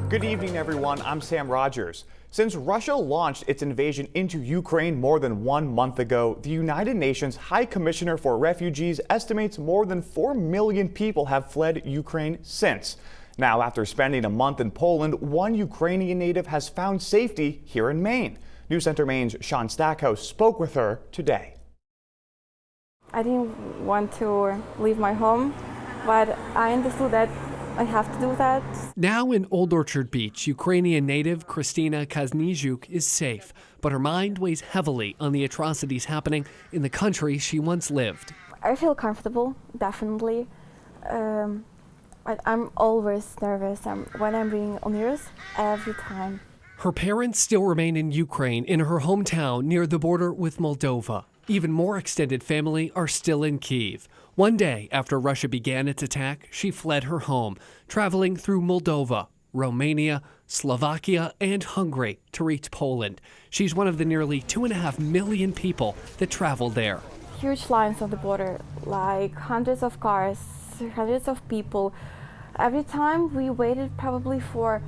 Good evening, everyone. I'm Sam Rogers. Since Russia launched its invasion into Ukraine more than 1 month ago, the United Nations High Commissioner for Refugees estimates more than 4 million people have fled Ukraine since. Now, after spending a month in Poland, one Ukrainian native has found safety here in Maine. News Center Maine's Sean Stackhouse spoke with her today. I didn't want to leave my home, but I understood that I have to do that. Now in Old Orchard Beach, Ukrainian native Kristina Kniaziuk is safe, but her mind weighs heavily on the atrocities happening in the country she once lived. I feel comfortable, definitely. But I'm always nervous when I'm reading on news, every time. Her parents still remain in Ukraine, in her hometown near the border with Moldova. Even more extended family are still in Kyiv. One day after Russia began its attack, she fled her home, traveling through Moldova, Romania, Slovakia, and Hungary to reach Poland. She's one of the nearly 2.5 million people that traveled there. Huge lines on the border, like hundreds of cars, hundreds of people. Every time we waited probably for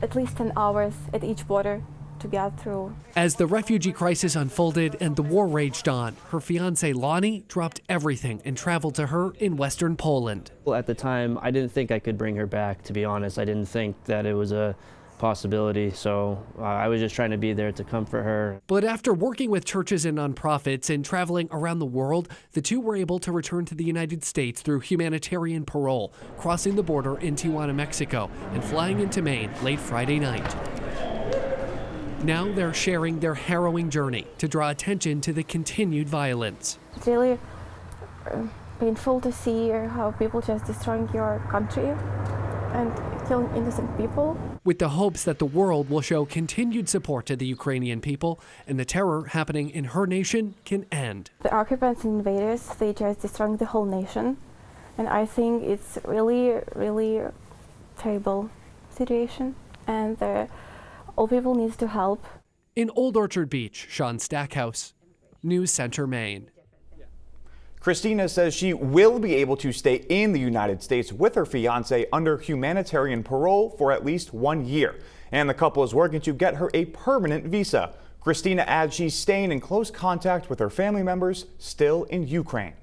at least 10 hours at each border to get through. As the refugee crisis unfolded and the war raged on, her fiancé Lonny dropped everything and traveled to her in western Poland. Well, at the time, I didn't think I could bring her back, to be honest. I didn't think that it was a possibility, so I was just trying to be there to comfort her. But after working with churches and nonprofits and traveling around the world, the two were able to return to the United States through humanitarian parole, crossing the border in Tijuana, Mexico, and flying into Maine late Friday night. Now they're sharing their harrowing journey to draw attention to the continued violence. It's really painful to see how people just destroying your country and killing innocent people. With the hopes that the world will show continued support to the Ukrainian people and the terror happening in her nation can end. The occupants and invaders, they just destroying the whole nation. And I think it's really, really terrible situation. And all people need to help. In Old Orchard Beach, Sean Stackhouse, News Center, Maine. Kristina says she will be able to stay in the United States with her fiancé under humanitarian parole for at least 1 year. And the couple is working to get her a permanent visa. Kristina adds she's staying in close contact with her family members still in Ukraine.